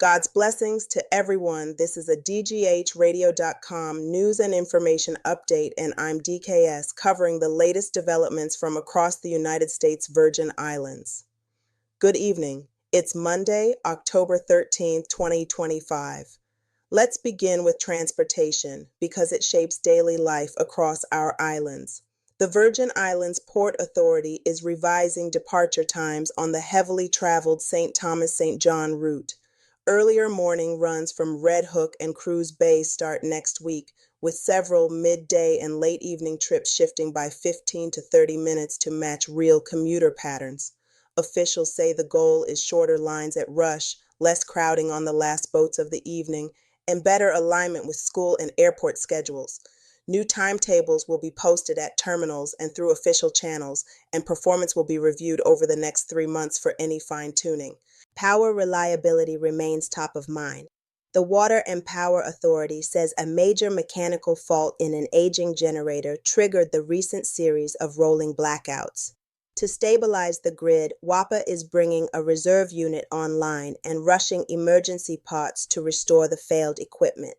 God's blessings to everyone. This is a DGHradio.com news and information update, and I'm DKS covering the latest developments from across the United States Virgin Islands. Good evening. It's Monday, October 13th, 2025. Let's begin with transportation because it shapes daily life across our islands. The Virgin Islands Port Authority is revising departure times on the heavily traveled St. Thomas-St. John route. Earlier morning runs from Red Hook and Cruz Bay start next week, with several midday and late evening trips shifting by 15 to 30 minutes to match real commuter patterns. Officials say the goal is shorter lines at rush, less crowding on the last boats of the evening, and better alignment with school and airport schedules. New timetables will be posted at terminals and through official channels, and performance will be reviewed over the next 3 months for any fine-tuning. Power reliability remains top of mind. The Water and Power Authority says a major mechanical fault in an aging generator triggered the recent series of rolling blackouts. To stabilize the grid, WAPA is bringing a reserve unit online and rushing emergency parts to restore the failed equipment.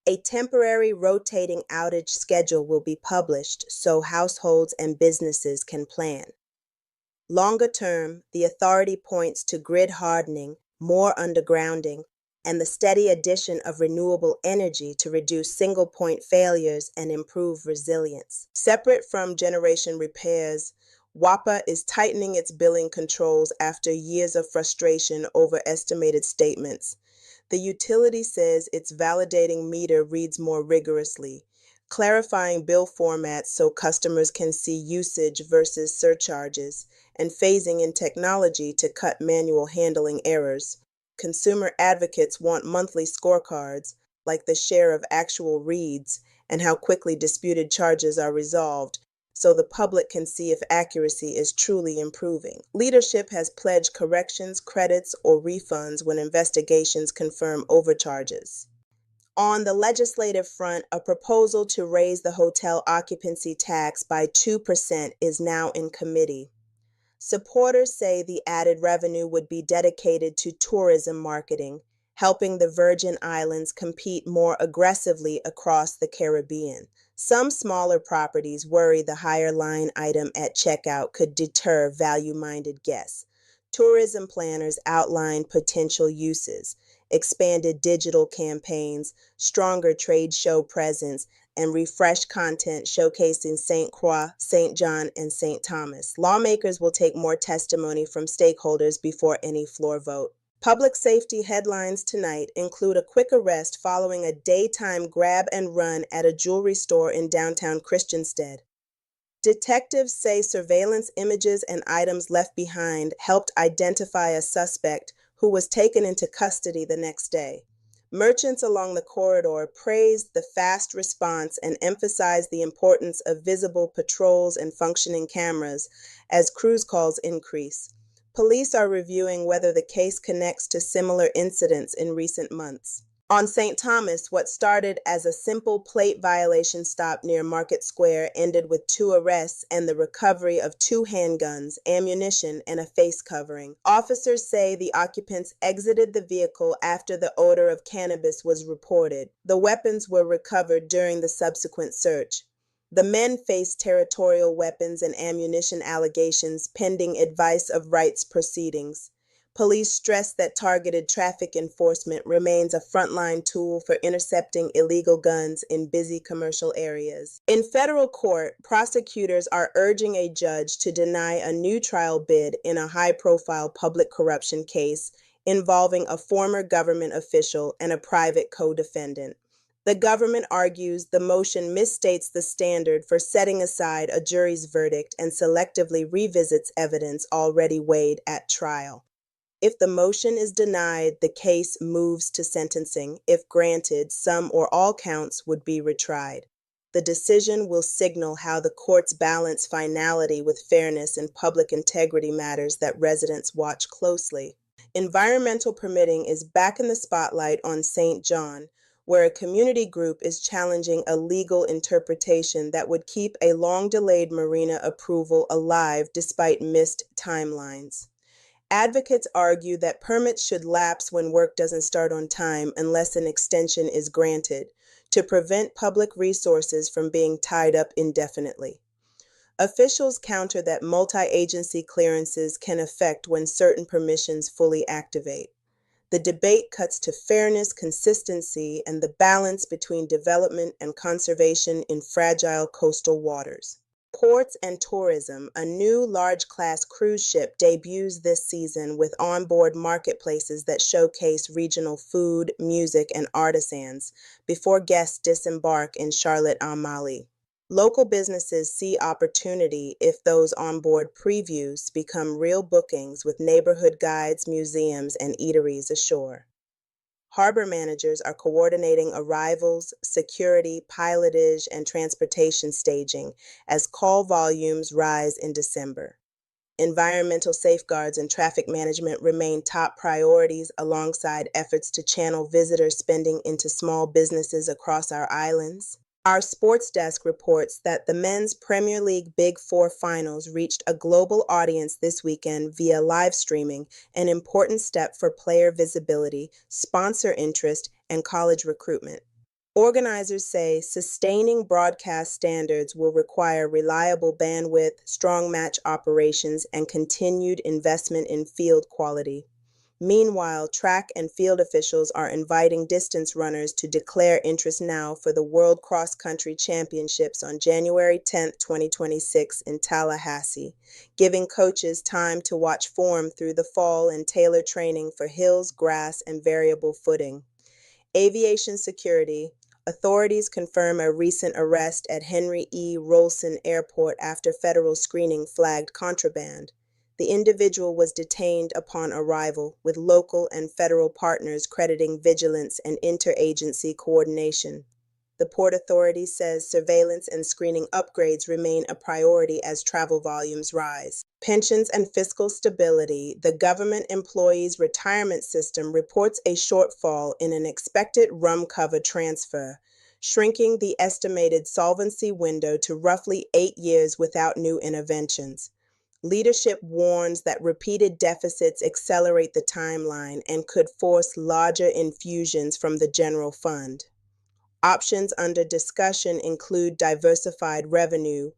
A temporary rotating outage schedule will be published so households and businesses can plan. Longer term, the authority points to grid hardening, more undergrounding, and the steady addition of renewable energy to reduce single-point failures and improve resilience. Separate from generation repairs, WAPA is tightening its billing controls after years of frustration over estimated statements. The utility says its validating meter reads more rigorously, clarifying bill formats so customers can see usage versus surcharges, and phasing in technology to cut manual handling errors. Consumer advocates want monthly scorecards, like the share of actual reads and how quickly disputed charges are resolved, so the public can see if accuracy is truly improving. Leadership has pledged corrections, credits, or refunds when investigations confirm overcharges. On the legislative front, a proposal to raise the hotel occupancy tax by 2% is now in committee. Supporters say the added revenue would be dedicated to tourism marketing, helping the Virgin Islands compete more aggressively across the Caribbean. Some smaller properties worry the higher line item at checkout could deter value-minded guests. Tourism planners outline potential uses: expanded digital campaigns, stronger trade show presence, and refreshed content showcasing St. Croix, St. John, and St. Thomas. Lawmakers will take more testimony from stakeholders before any floor vote. Public safety headlines tonight include a quick arrest following a daytime grab and run at a jewelry store in downtown Christiansted. Detectives say surveillance images and items left behind helped identify a suspect who was taken into custody the next day. Merchants along the corridor praised the fast response and emphasized the importance of visible patrols and functioning cameras as cruise calls increase. Police are reviewing whether the case connects to similar incidents in recent months. On St. Thomas, what started as a simple plate violation stop near Market Square ended with 2 arrests and the recovery of 2 handguns, ammunition, and a face covering. Officers say the occupants exited the vehicle after the odor of cannabis was reported. The weapons were recovered during the subsequent search. The men faced territorial weapons and ammunition allegations pending advice of rights proceedings. Police stress that targeted traffic enforcement remains a frontline tool for intercepting illegal guns in busy commercial areas. In federal court, prosecutors are urging a judge to deny a new trial bid in a high-profile public corruption case involving a former government official and a private co-defendant. The government argues the motion misstates the standard for setting aside a jury's verdict and selectively revisits evidence already weighed at trial. If the motion is denied, the case moves to sentencing. If granted, some or all counts would be retried. The decision will signal how the courts balance finality with fairness in public integrity matters that residents watch closely. Environmental permitting is back in the spotlight on St. John, where a community group is challenging a legal interpretation that would keep a long-delayed marina approval alive despite missed timelines. Advocates argue that permits should lapse when work doesn't start on time unless an extension is granted, to prevent public resources from being tied up indefinitely. Officials counter that multi-agency clearances can affect when certain permissions fully activate. The debate cuts to fairness, consistency, and the balance between development and conservation in fragile coastal waters. Ports and tourism, a new large-class cruise ship debuts this season with onboard marketplaces that showcase regional food, music, and artisans before guests disembark in Charlotte Amalie. Local businesses see opportunity if those onboard previews become real bookings with neighborhood guides, museums, and eateries ashore. Harbor managers are coordinating arrivals, security, pilotage, and transportation staging as call volumes rise in December. Environmental safeguards and traffic management remain top priorities alongside efforts to channel visitor spending into small businesses across our islands. Our sports desk reports that the men's Premier League Big Four finals reached a global audience this weekend via live streaming, an important step for player visibility, sponsor interest, and college recruitment. Organizers say sustaining broadcast standards will require reliable bandwidth, strong match operations, and continued investment in field quality. Meanwhile, track and field officials are inviting distance runners to declare interest now for the World Cross Country Championships on January 10, 2026 in Tallahassee, giving coaches time to watch form through the fall and tailor training for hills, grass, and variable footing. Aviation security. Authorities confirm a recent arrest at Henry E. Rolson Airport after federal screening flagged contraband. The individual was detained upon arrival, with local and federal partners crediting vigilance and interagency coordination. The Port Authority says surveillance and screening upgrades remain a priority as travel volumes rise. Pensions and fiscal stability. The government employees' retirement system reports a shortfall in an expected rum cover transfer, shrinking the estimated solvency window to roughly 8 years without new interventions. Leadership warns that repeated deficits accelerate the timeline and could force larger infusions from the general fund. Options under discussion include diversified revenue,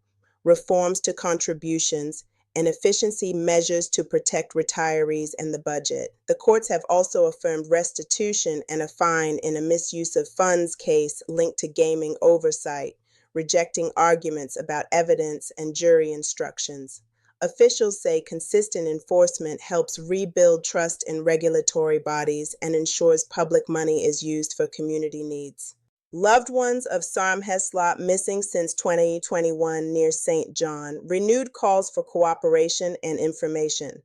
reforms to contributions, and efficiency measures to protect retirees and the budget. The courts have also affirmed restitution and a fine in a misuse of funds case linked to gaming oversight, rejecting arguments about evidence and jury instructions. Officials say consistent enforcement helps rebuild trust in regulatory bodies and ensures public money is used for community needs. Loved ones of Sarm Heslop missing since 2021 near St. John, renewed calls for cooperation and information.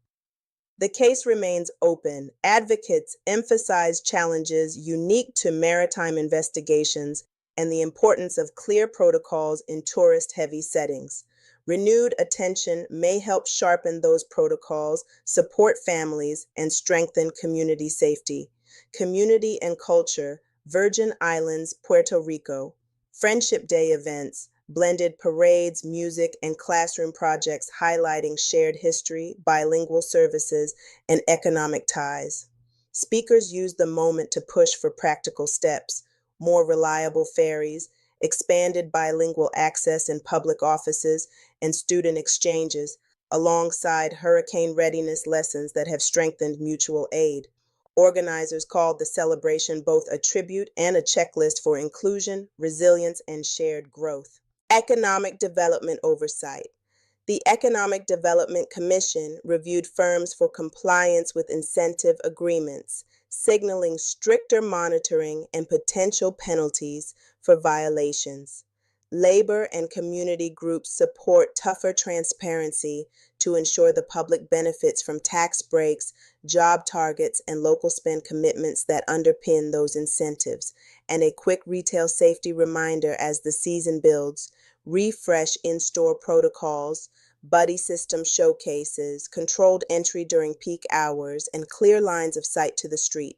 The case remains open. Advocates emphasize challenges unique to maritime investigations and the importance of clear protocols in tourist-heavy settings. Renewed attention may help sharpen those protocols, support families, and strengthen community safety. Community and culture. Virgin Islands, Puerto Rico. Friendship Day events, blended parades, music, and classroom projects highlighting shared history, bilingual services, and economic ties. Speakers used the moment to push for practical steps, more reliable ferries, expanded bilingual access in public offices, and student exchanges, alongside hurricane readiness lessons that have strengthened mutual aid. Organizers called the celebration both a tribute and a checklist for inclusion, resilience, and shared growth. Economic development oversight. The Economic Development Commission reviewed firms for compliance with incentive agreements, signaling stricter monitoring and potential penalties for violations. Labor and community groups support tougher transparency to ensure the public benefits from tax breaks, job targets, and local spend commitments that underpin those incentives. And a quick retail safety reminder as the season builds: refresh in-store protocols, buddy system showcases, controlled entry during peak hours, and clear lines of sight to the street.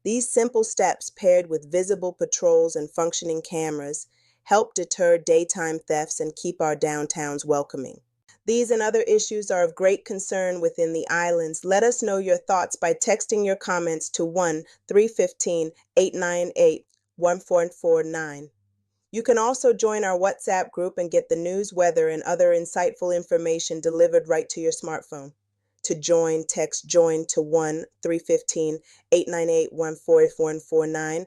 These simple steps, paired with visible patrols and functioning cameras, help deter daytime thefts and keep our downtowns welcoming. These and other issues are of great concern within the islands. Let us know your thoughts by texting your comments to 1-315-898-1449. You can also join our WhatsApp group and get the news, weather, and other insightful information delivered right to your smartphone. To join, text JOIN to 1-315-898-1449.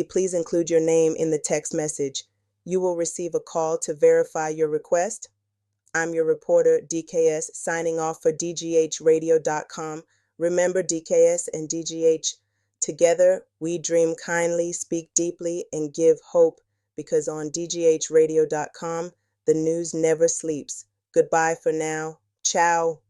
Please include your name in the text message. You will receive a call to verify your request. I'm your reporter, DKS, signing off for DGHradio.com. Remember, DKS and DGH, together we dream kindly, speak deeply, and give hope, because on DGHradio.com, the news never sleeps. Goodbye for now. Ciao.